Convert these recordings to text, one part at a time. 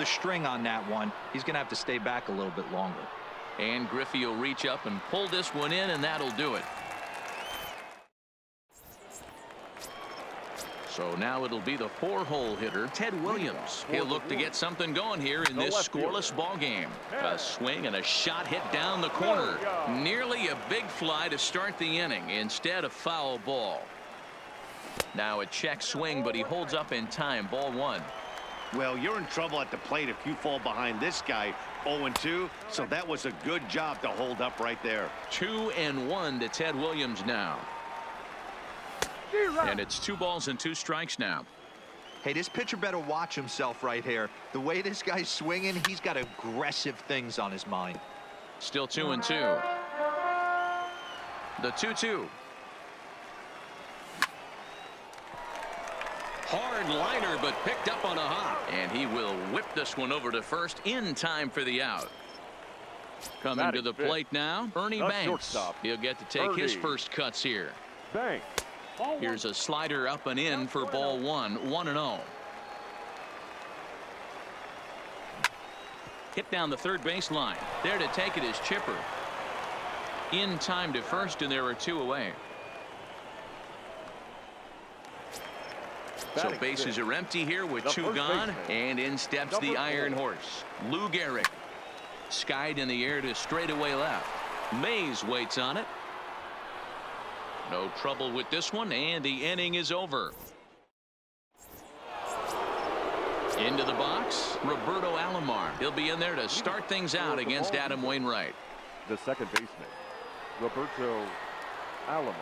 string on that one. He's going to have to stay back a little bit longer. And Griffey will reach up and pull this one in, and that'll do it. So now it'll be the 4-hole hitter, Ted Williams. He'll look to get something going here in this scoreless ball game. A swing and a shot hit down the corner. Nearly a big fly to start the inning. Instead, a foul ball. Now a check swing, but he holds up in time. Ball 1. Well, you're in trouble at the plate if you fall behind this guy. 0-2, so that was a good job to hold up right there. 2-1 to Ted Williams now. And it's 2 balls and 2 strikes now. Hey, this pitcher better watch himself right here. The way this guy's swinging, he's got aggressive things on his mind. Still 2-2. The 2-2. Hard liner, but picked up on a hop. And he will whip this one over to first in time for the out. Coming to the plate now, Ernie Banks. He'll get to take his first cuts here. Banks. Here's a slider up and in for ball 1, 1-0. Hit down the third baseline. There to take it is Chipper. In time to first, and there are 2 away. So bases are empty here with 2 gone, and in steps the Iron Horse, Lou Gehrig. Skied in the air to straightaway left. Mays waits on it. No trouble with this one, and the inning is over. Into the box, Roberto Alomar. He'll be in there to start things out against Adam Wainwright. The second baseman, Roberto Alomar.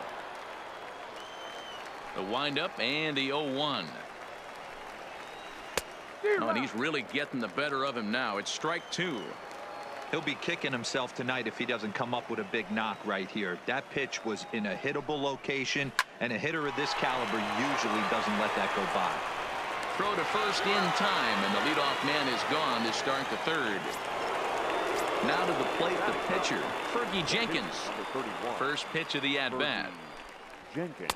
The windup and the 0-1. Oh, and he's really getting the better of him now. It's strike 2. He'll be kicking himself tonight if he doesn't come up with a big knock right here. That pitch was in a hittable location, and a hitter of this caliber usually doesn't let that go by. Throw to first in time, and the leadoff man is gone to start the 3rd. Now to the plate, the pitcher, Fergie Jenkins. First pitch of the at-bat. Jenkins.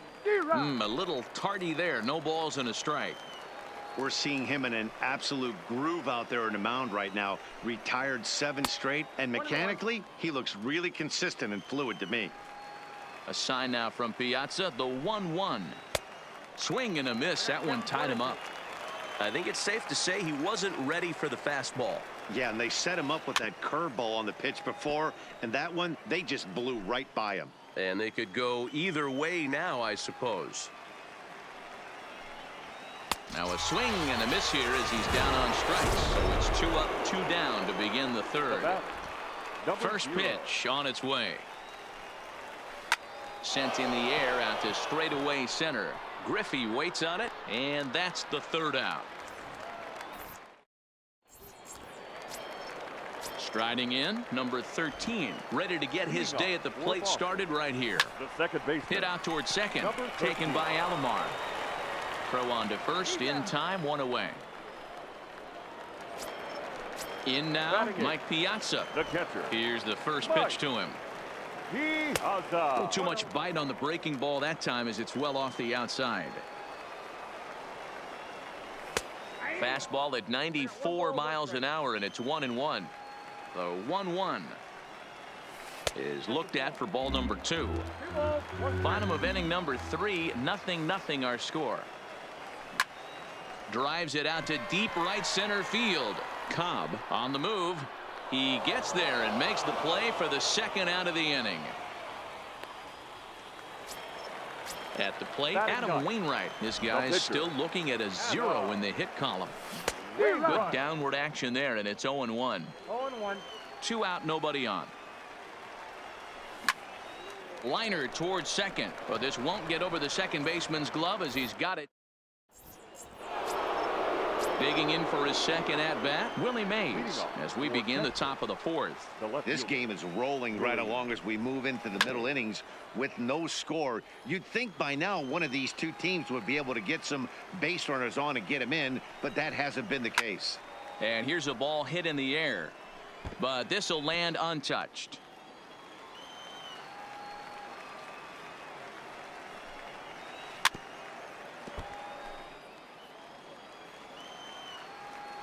A little tardy there. No balls and a strike. We're seeing him in an absolute groove out there in the mound right now. Retired 7 straight, and mechanically, he looks really consistent and fluid to me. A sign now from Piazza, the 1-1. Swing and a miss. That one tied him up. I think it's safe to say he wasn't ready for the fastball. Yeah, and they set him up with that curveball on the pitch before, and that one, they just blew right by him. And they could go either way now, I suppose. Now a swing and a miss here as he's down on strikes. So it's 2 up, 2 down to begin the 3rd. First pitch on its way. Sent in the air out to straightaway center. Griffey waits on it, and that's the 3rd out. Striding in, number 13, ready to get his day at the plate started right here. The second baseman. Hit out towards second, taken by Alomar. Throw on to first in time, 1 away. In now, Mike Piazza. The catcher. Here's the first pitch to him. A little too much bite on the breaking ball that time as it's well off the outside. Fastball at 94 miles an hour, and it's 1-1. The 1-1 is looked at for ball number 2. Bottom of inning number 3, 0-0 our score. Drives it out to deep right center field. Cobb on the move. He gets there and makes the play for the 2nd out of the inning. At the plate, Adam Wainwright. This guy's still looking at a 0 in the hit column. Good downward action there, and it's 0-1. 2 out, nobody on. Liner towards second, but this won't get over the second baseman's glove as he's got it. Digging in for his 2nd at-bat, Willie Mays, as we begin the top of the 4th. This game is rolling right along as we move into the middle innings with no score. You'd think by now one of these 2 teams would be able to get some base runners on and get him in, but that hasn't been the case. And here's a ball hit in the air, but this will land untouched.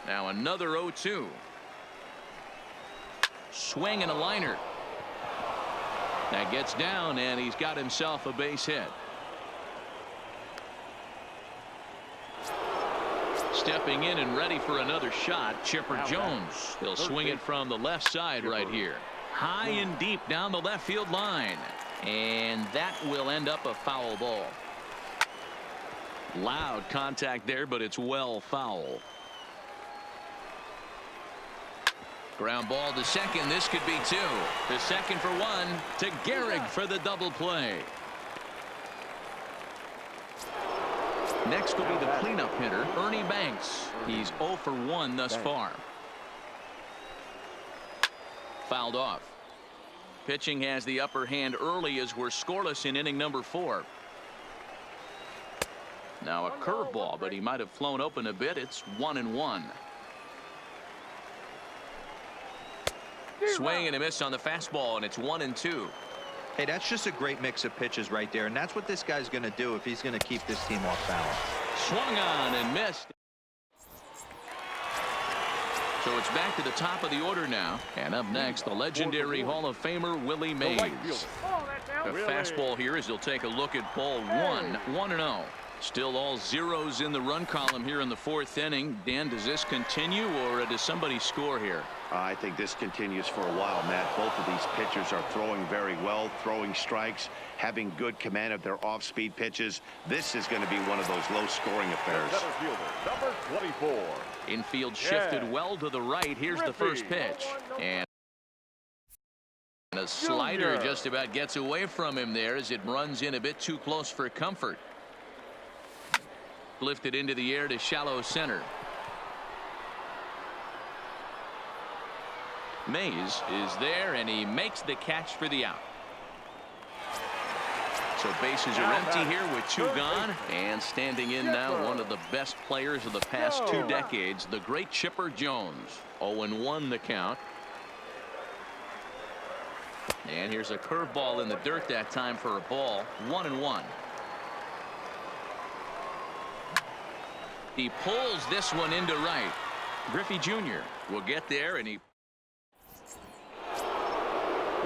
Now another 0-2. Swing and a liner. That gets down, and he's got himself a base hit. Stepping in and ready for another shot, Chipper Jones. He'll swing it from the left side right here. High and deep down the left field line. And that will end up a foul ball. Loud contact there, but it's well foul. Ground ball to second. This could be two. To second for one. To Gehrig for the double play. Next will be the cleanup hitter, Ernie Banks. He's 0 for 1 thus far. Fouled off. Pitching has the upper hand early as we're scoreless in inning number 4. Now a curveball, but he might have flown open a bit. It's 1-1. Swing and a miss on the fastball, and it's 1-2. Hey, that's just a great mix of pitches right there, and that's what this guy's going to do if he's going to keep this team off balance. Swung on and missed. So it's back to the top of the order now. And up next, the legendary Hall of Famer Willie Mays. A fastball here as he'll take a look at ball 1. 1-0. Still all zeros in the run column here in the 4th inning. Dan, does this continue, or does somebody score here? I think this continues for a while, Matt. Both of these pitchers are throwing very well, throwing strikes, having good command of their off-speed pitches. This is going to be one of those low-scoring affairs. Number 24. Infield shifted well to the right. Here's the first pitch. And a slider just about gets away from him there as it runs in a bit too close for comfort. Lifted into the air to shallow center. Mays is there, and he makes the catch for the out. So bases are empty here with 2 gone, and standing in now one of the best players of the past 2 decades, the great Chipper Jones. 0-1 the count. And here's a curveball in the dirt that time for a ball. 1-1. He pulls this one into right. Griffey Jr. will get there, and he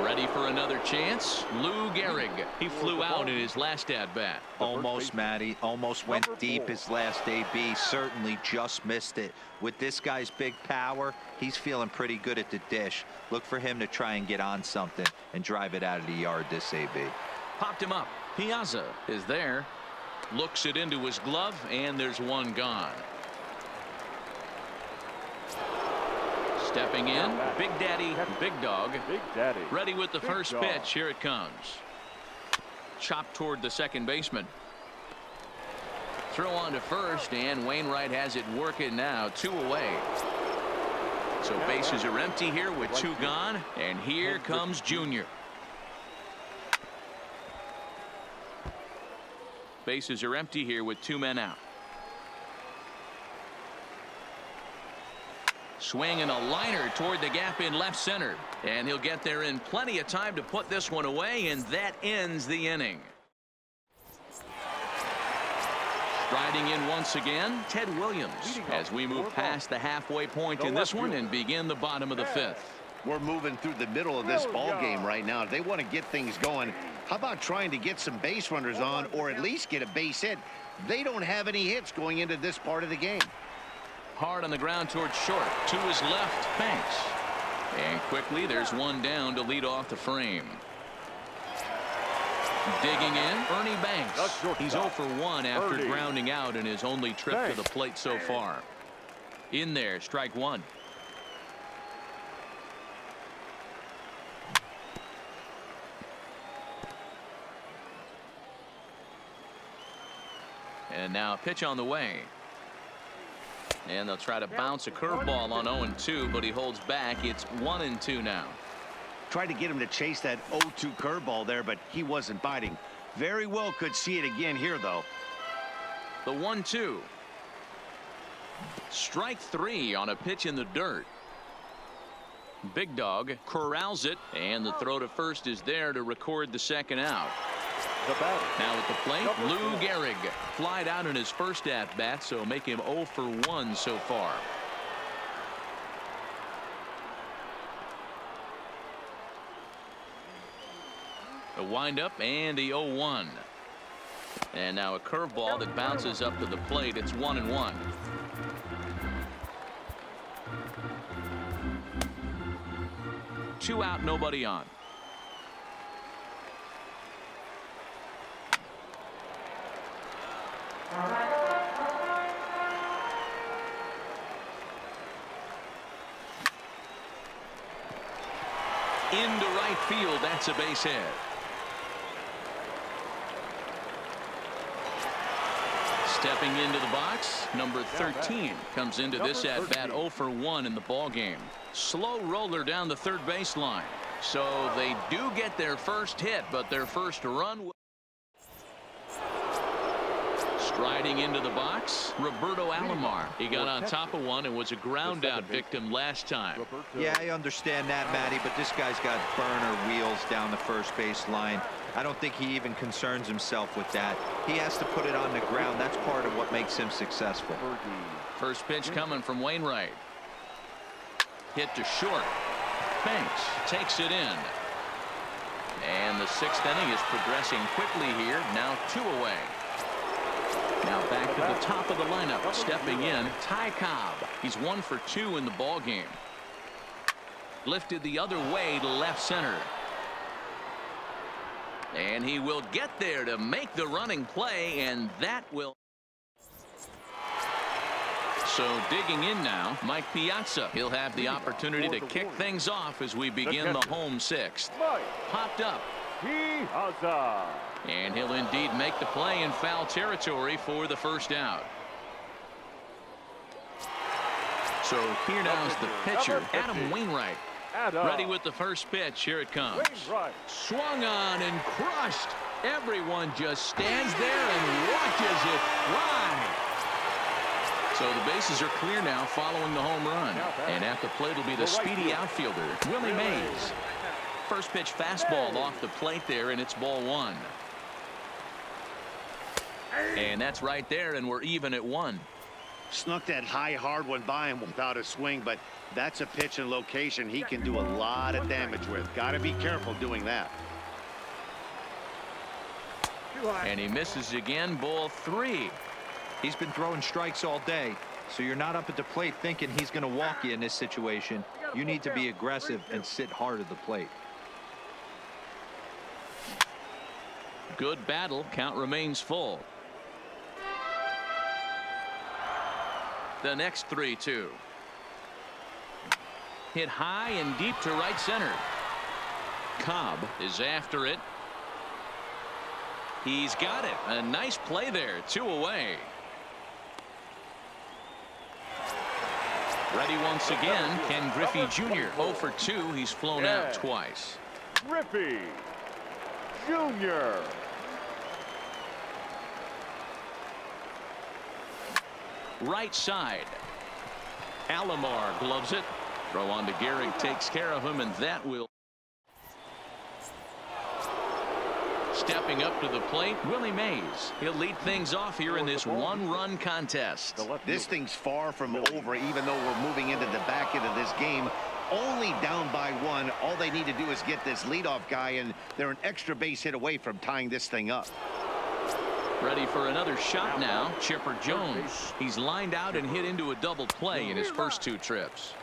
ready for another chance. Lou Gehrig. He flew out in his last at-bat. Almost, Matty. Almost went deep his last AB. Certainly just missed it. With this guy's big power, he's feeling pretty good at the dish. Look for him to try and get on something and drive it out of the yard this AB. Popped him up. Piazza is there. Looks it into his glove, and there's 1 gone. Stepping in, Big Daddy, Big Dog. Big Daddy. Ready with the first pitch. Here it comes. Chopped toward the second baseman. Throw on to first, and Wainwright has it working now. 2 away. So bases are empty here with 2 gone, and here comes Junior. Bases are empty here with 2 men out. Swing and a liner toward the gap in left center. And he'll get there in plenty of time to put this one away, and that ends the inning. Striding in once again, Ted Williams, as we move past the halfway point in this one and begin the bottom of the 5th. We're moving through the middle of this ball game right now. If they want to get things going, how about trying to get some base runners on, or at least get a base hit? They don't have any hits going into this part of the game. Hard on the ground towards short. To his left, Banks. And quickly there's 1 down to lead off the frame. Digging in, Ernie Banks. He's 0 for 1 after grounding out in his only trip to the plate so far. In there, strike 1. And now a pitch on the way. And they'll try to bounce a curveball on 0-2, but he holds back. It's 1-2 now. Tried to get him to chase that 0-2 curveball there, but he wasn't biting. Very well could see it again here, though. The 1-2. Strike 3 on a pitch in the dirt. Big Dog corrals it, and the throw to first is there to record the second out. Now at the plate, Lou Gehrig flied out in his first at-bat, so make him 0 for 1 so far. The windup and the 0-1. And now a curveball that bounces up to the plate. It's 1-1. Two out, nobody on. Into right field. That's a base hit. Stepping into the box, number 13 comes into this at bat 0 for 1 in the ball game. Slow roller down the third baseline. So they do get their first hit, but their first run. Striding into the box, Roberto Alomar. He got on top of one and was a ground out victim last time. Yeah, I understand that, Matty, but this guy's got burner wheels down the first base line. I don't think he even concerns himself with that. He has to put it on the ground. That's part of what makes him successful. First pitch coming from Wainwright. Hit to short. Banks takes it in. And the 6th inning is progressing quickly here. Now 2 away. Now back to the top of the lineup. Stepping in, Ty Cobb. He's 1 for 2 in the ball game. Lifted the other way to left center. And he will get there to make the running play, and that will. So digging in now, Mike Piazza. He'll have the opportunity to kick things off as we begin the home 6th. Popped up. Piazza. And he'll indeed make the play in foul territory for the first out. So here now is the pitcher, Adam Wainwright. Ready with the first pitch. Here it comes. Swung on and crushed. Everyone just stands there and watches it fly. So the bases are clear now following the home run. And at the plate will be the speedy outfielder, Willie Mays. First pitch fastball off the plate there, and it's ball 1. And that's right there, and we're even at 1. Snuck that high hard one by him without a swing, but that's a pitch and location he can do a lot of damage with. Got to be careful doing that. And he misses again. Ball 3. He's been throwing strikes all day, so you're not up at the plate thinking he's going to walk you in this situation. You need to be aggressive and sit hard at the plate. Good battle. Count remains full. The next 3-2. Hit high and deep to right center. Cobb is after it. He's got it. A nice play there. 2 away. Ready once again. Ken Griffey Jr. 0 for 2. He's flown out twice. Griffey Jr. Right side. Alomar gloves it. Throw on to Gehrig, takes care of him, and that will. Stepping up to the plate, Willie Mays. He'll lead things off here in this 1-run contest. This thing's far from over, even though we're moving into the back end of this game. Only down by 1. All they need to do is get this leadoff guy, and they're an extra base hit away from tying this thing up. Ready for another shot now. Chipper Jones. He's lined out and hit into a double play in his first 2 trips.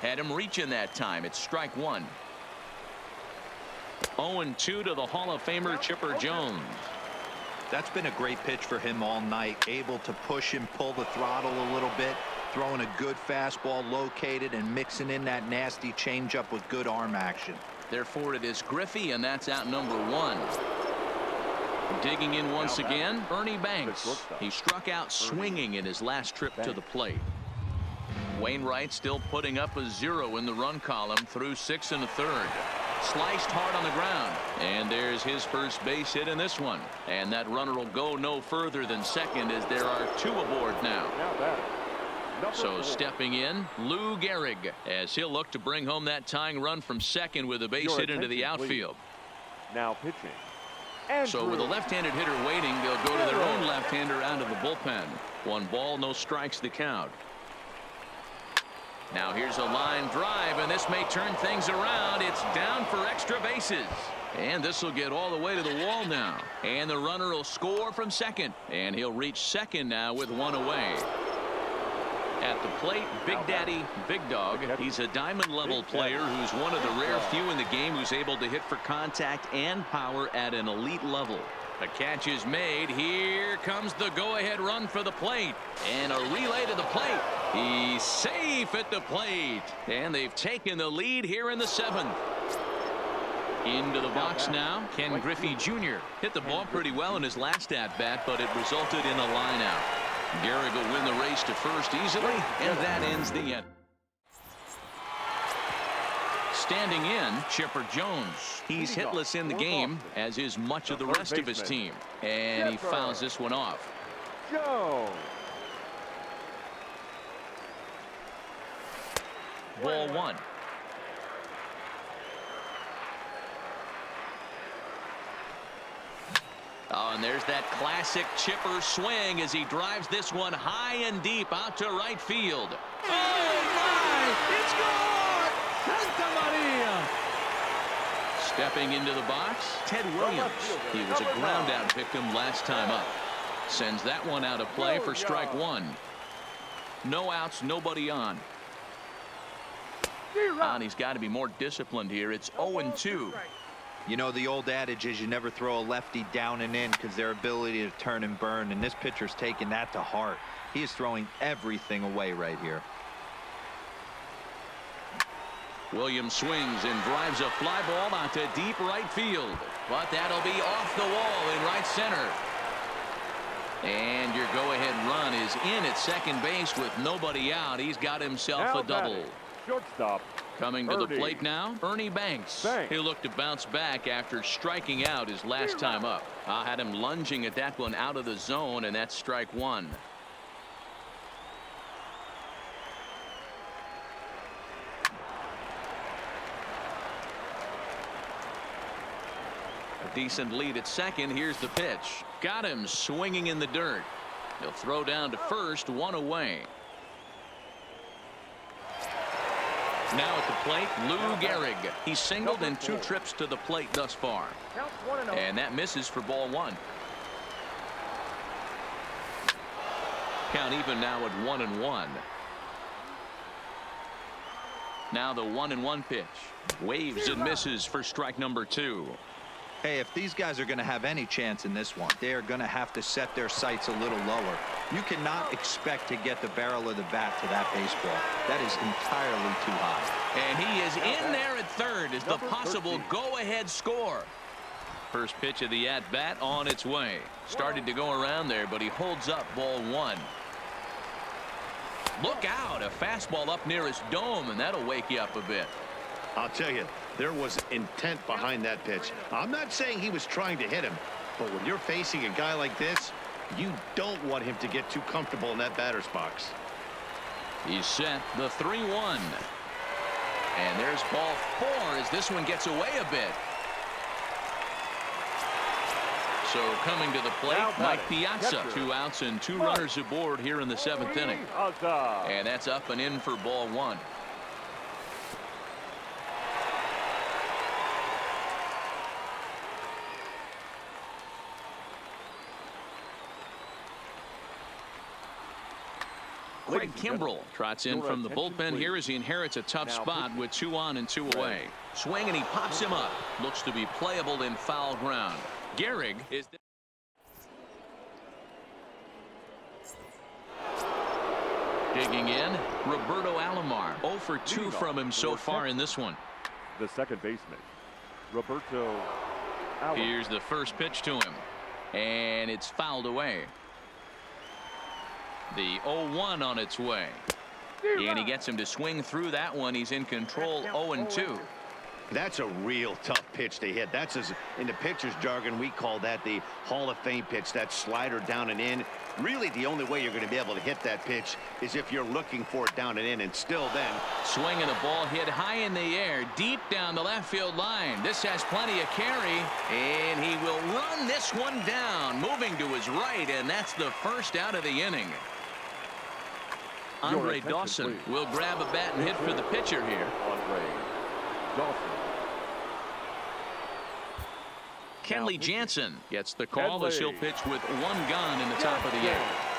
Had him reaching that time. It's strike 1. 0-2 to the Hall of Famer Chipper Jones. That's been a great pitch for him all night. Able to push and pull the throttle a little bit. Throwing a good fastball located and mixing in that nasty changeup with good arm action. Therefore it is Griffey, and that's out number 1. Digging in once again, Ernie Banks. He struck out swinging in his last trip to the plate. Wainwright still putting up a 0 in the run column through 6 1/3. Sliced hard on the ground, and there's his first base hit in this one. And that runner will go no further than second as there are 2 aboard now. So stepping in, Lou Gehrig, as he'll look to bring home that tying run from second with a base hit into the outfield. Now pitching. So with a left-handed hitter waiting, they'll go to their own left-hander out of the bullpen. 1 ball, no strikes, the count. Now here's a line drive, and this may turn things around. It's down for extra bases. And this will get all the way to the wall now. And the runner will score from second. And he'll reach second now with one away. At the plate, Big Daddy, Big Dog. He's a diamond-level player who's one of the rare few in the game who's able to hit for contact and power at an elite level. The catch is made. Here comes the go-ahead run for the plate. And a relay to the plate. He's safe at the plate. And they've taken the lead here in the 7th. Into the box now, Ken Griffey Jr. hit the ball pretty well in his last at-bat, but it resulted in a line-out. Gehrig will win the race to first easily, and that ends the inning. Standing in, Chipper Jones. He's hitless in the game, as is much of the rest of his team. And he fouls this one off. Jones. Ball 1. Oh, and there's that classic Chipper swing as he drives this one high and deep out to right field. Oh, my! It's gone! Santa Maria! Stepping into the box, Ted Williams. He was a ground-out victim last time up. Sends that one out of play for strike 1. No outs, nobody on. And he's got to be more disciplined here. It's 0-2. You know, the old adage is you never throw a lefty down and in because their ability to turn and burn, and this pitcher's taking that to heart. He is throwing everything away right here. Williams swings and drives a fly ball out to deep right field, but that'll be off the wall in right center. And your go-ahead run is in at second base with nobody out. He's got himself a double. Shortstop. Coming to the plate now, Ernie Banks. He looked to bounce back after striking out his last time up. I had him lunging at that one out of the zone, and that's strike 1. A decent lead at second. Here's the pitch. Got him swinging in the dirt. He'll throw down to first, one away. Now at the plate, Lou Gehrig. He's singled in 2 trips to the plate thus far. And that misses for ball 1. Count even now at 1-1. Now the 1-1 pitch. Waves and misses for strike number 2. Hey, if these guys are going to have any chance in this one, they are going to have to set their sights a little lower. You cannot expect to get the barrel of the bat to that baseball. That is entirely too high. And he is in there at third as the possible go-ahead score. First pitch of the at-bat on its way. Started to go around there, but he holds up ball 1. Look out, a fastball up near his dome, and that'll wake you up a bit. I'll tell you, there was intent behind that pitch. I'm not saying he was trying to hit him, but when you're facing a guy like this, you don't want him to get too comfortable in that batter's box. He's set, the 3-1. And there's ball 4 as this one gets away a bit. So coming to the plate, Mike Piazza. 2 outs and 2 runners aboard here in the 7th inning. And that's up and in for ball 1. Craig Kimbrell trots in from the bullpen here as he inherits a tough spot with 2 on and 2 away. Swing and he pops him up. Looks to be playable in foul ground. Gehrig is digging in. Roberto Alomar. 0 for 2 from him so far in this one. The second baseman, Roberto Alomar. Here's the first pitch to him. And it's fouled away. The 0-1 on its way. And he gets him to swing through that one. He's in control 0-2. That's a real tough pitch to hit. That's, as in the pitcher's jargon, we call that the Hall of Fame pitch, that slider down and in. Really, the only way you're going to be able to hit that pitch is if you're looking for it down and in, and still then. Swinging a ball hit high in the air, deep down the left field line. This has plenty of carry, and he will run this one down, moving to his right, and that's the first out of the inning. Andre Dawson will grab a bat and hit for the pitcher here. Andre Dawson. Kenley Jansen gets the call as he'll pitch with one gone in the top of the eighth.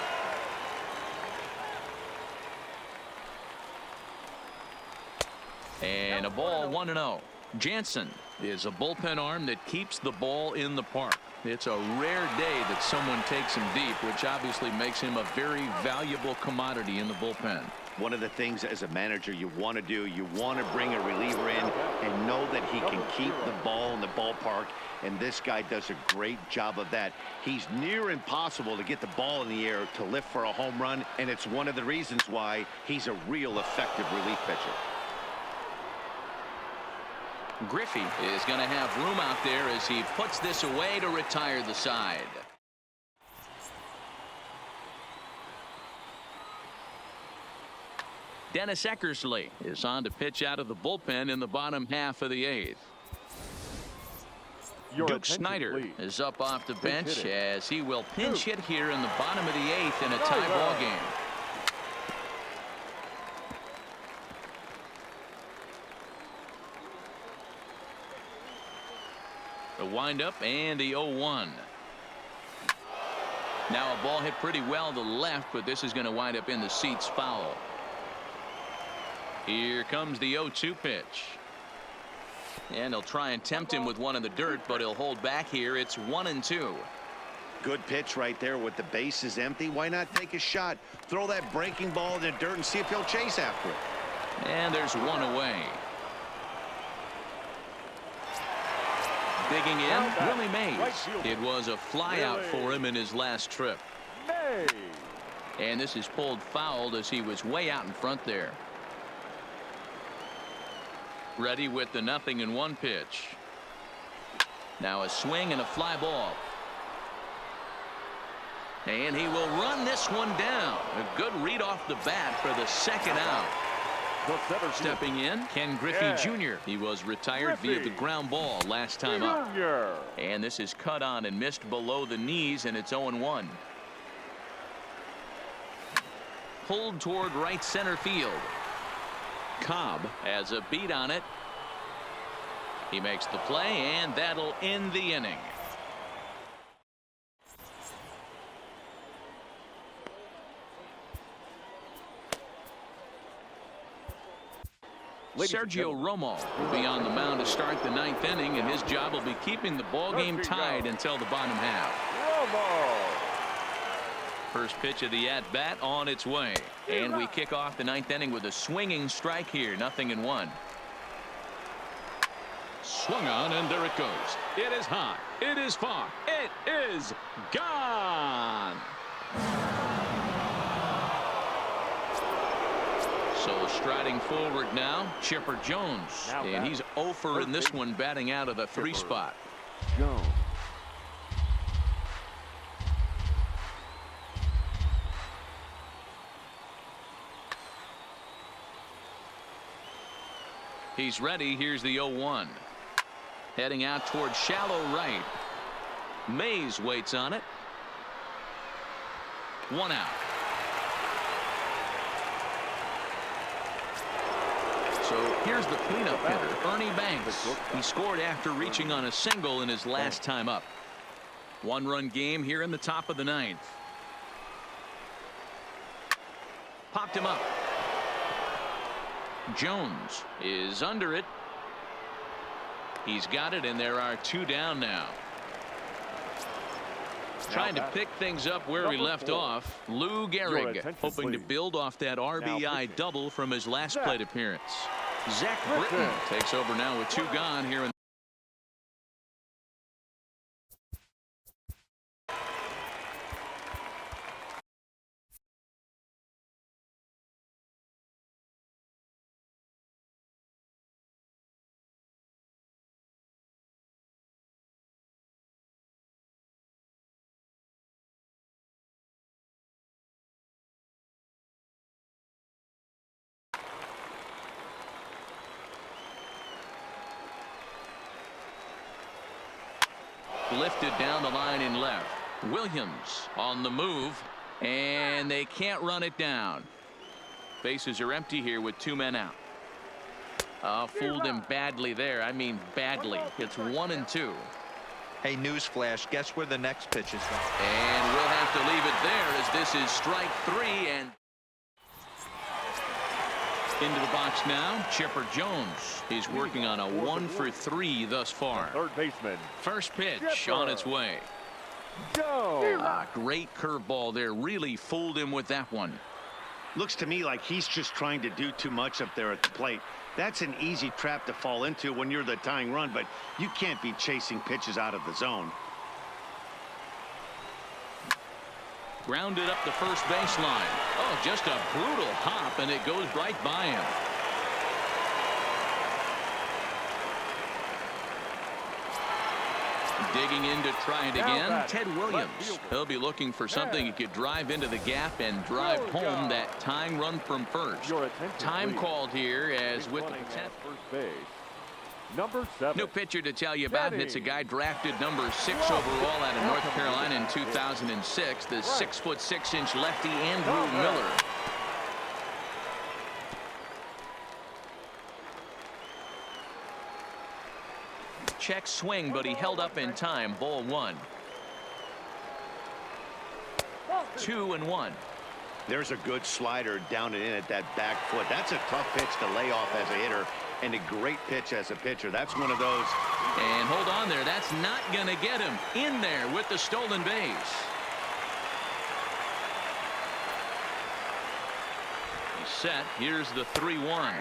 And a ball 1-0. Jansen is a bullpen arm that keeps the ball in the park. It's a rare day that someone takes him deep, which obviously makes him a very valuable commodity in the bullpen. One of the things as a manager you want to do, you want to bring a reliever in and know that he can keep the ball in the ballpark, and this guy does a great job of that. He's near impossible to get the ball in the air to lift for a home run, and it's one of the reasons why he's a real effective relief pitcher. Griffey is going to have room out there as he puts this away to retire the side. Dennis Eckersley is on to pitch out of the bullpen in the bottom half of the eighth. Duke Snyder is up off the bench as he will pinch hit here in the bottom of the eighth in a tie ball game. The windup and the 0-1. Now a ball hit pretty well to the left, but this is going to wind up in the seats foul. Here comes the 0-2 pitch. And they'll try and tempt him with one in the dirt, but he'll hold back here. It's 1-2. Good pitch right there with the bases empty. Why not take a shot? Throw that breaking ball in the dirt and see if he'll chase after it. And there's one away. Digging in, Willie Mays. It was a fly out for him in his last trip. And this is pulled fouled as he was way out in front there. Ready with the 0-1 pitch. Now a swing and a fly ball. And he will run this one down. A good read off the bat for the second out. Stepping in, Ken Griffey Jr. He was retired via the ground ball last time up. And this is cut on and missed below the knees, and it's 0-1. Pulled toward right center field. Cobb has a beat on it. He makes the play, and that'll end the inning. Sergio Romo will be on the mound to start the 9th inning, and his job will be keeping the ball game tied until the bottom half. First pitch of the at-bat on its way, and we kick off the 9th inning with a swinging strike here. 0-1. Swung on, and there it goes. It is high. It is far. It is gone. So striding forward now, Chipper Jones, and he's 0 in this one, batting out of the 3 spot. Jones. He's ready. Here's the 0-1. Heading out toward shallow right. Mays waits on it. 1 out. So here's the cleanup hitter, Ernie Banks. He scored after reaching on a single in his last time up. 1-run game here in the top of the 9th. Popped him up. Jones is under it. He's got it, and there are 2 down now. Trying to pick things up where we left off. Lou Gehrig hoping to build off that RBI double from his last plate appearance. Zach Britton takes over now with 2 gone here in lifted down the line in left. Williams on the move, and they can't run it down. Bases are empty here with 2 men out. Fooled him badly there. I mean badly. It's 1-2. Hey, newsflash, guess where the next pitch is going? And we'll have to leave it there as this is strike 3. And into the box now, Chipper Jones. He's working on a 1-for-3 thus far. Third baseman. First pitch Chipper on its way. Jones. Great curveball there. Really fooled him with that one. Looks to me like he's just trying to do too much up there at the plate. That's an easy trap to fall into when you're the tying run, but you can't be chasing pitches out of the zone. Grounded up the first baseline. Oh, just a brutal hop, and it goes right by him. Digging in to try it again, Ted Williams. He'll be looking for something he could drive into the gap and drive home that tying run from first. Time called here as with the first base. Number 7. New pitcher to tell you about. It's a guy drafted number 6 overall out of North Carolina in 2006. The 6'6" lefty Andrew Miller. Check swing, but he held up in time. Ball 1. 2-1. There's a good slider down and in at that back foot. That's a tough pitch to lay off as a hitter, and a great pitch as a pitcher. That's one of those. And hold on there. That's not going to get him in there with the stolen base. He's set. Here's the 3-1.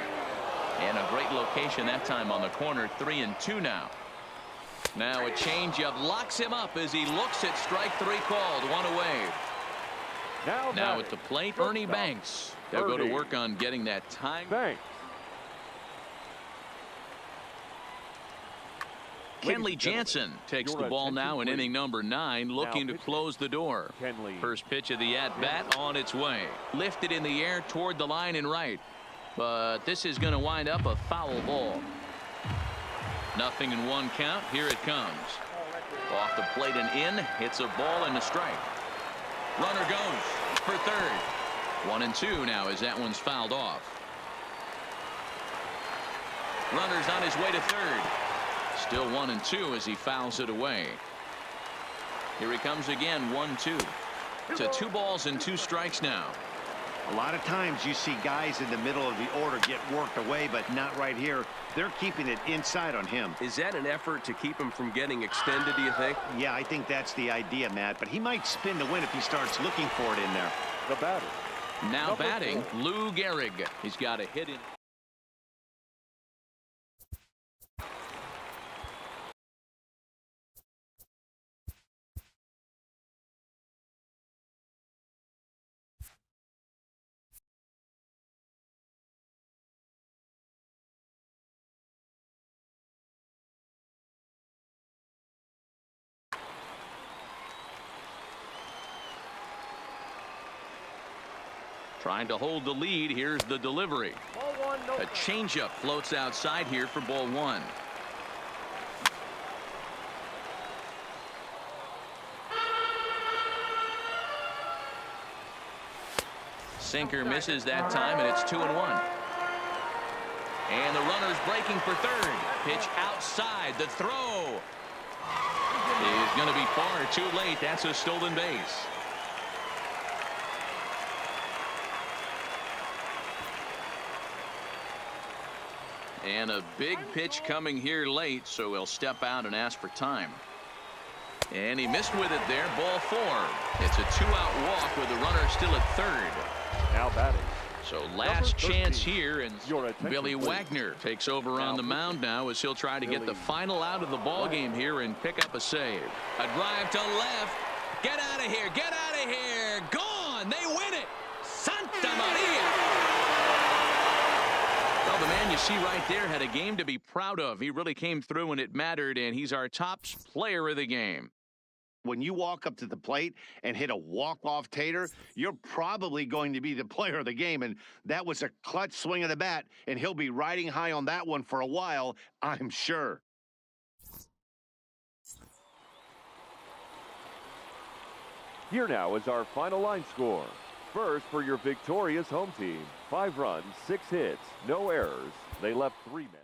And a great location that time on the corner. 3-2 now. Now a changeup locks him up as he looks at strike 3 called. 1 away. Now at the plate, Ernie Banks. They'll go to work on getting that time. Kenley Jansen takes the ball now in inning number 9, looking to close the door. First pitch of the at-bat on its way. Lifted in the air toward the line and right. But this is going to wind up a foul ball. 0-1 count. Here it comes. Off the plate and in. Hits a ball and a strike. Runner goes for third. 1-2 now as that one's fouled off. Runner's on his way to third. Still 1-2 as he fouls it away. Here he comes again. 1-2. To 2 balls and 2 strikes now. A lot of times you see guys in the middle of the order get worked away, but not right here. They're keeping it inside on him. Is that an effort to keep him from getting extended, do you think? Yeah, I think that's the idea, Matt, but he might spin the win if he starts looking for it in there. The batter. Now batting, Lou Gehrig. He's got a hit in. Trying to hold the lead. Here's the delivery. A changeup floats outside here for ball 1. Sinker misses that time, and it's 2-1. And the runner's breaking for third. Pitch outside. The throw is going to be far too late. That's a stolen base. And a big pitch coming here late, so he'll step out and ask for time. And he missed with it there. Ball 4. It's a 2-out walk with the runner still at third. Now batting. So last chance here, and Billy Wagner takes over on the mound now as he'll try to get the final out of the ball game here and pick up a save. A drive to left. Get out of here. Get out of here. Gone. They win it. Santa Maria. Well, the man you see right there had a game to be proud of. He really came through when it mattered, and he's our top player of the game. When you walk up to the plate and hit a walk-off tater, you're probably going to be the player of the game, and that was a clutch swing of the bat, and he'll be riding high on that one for a while, I'm sure. Here now is our final line score. first for your victorious home team. 5 runs, 6 hits, no errors. They left 3 men.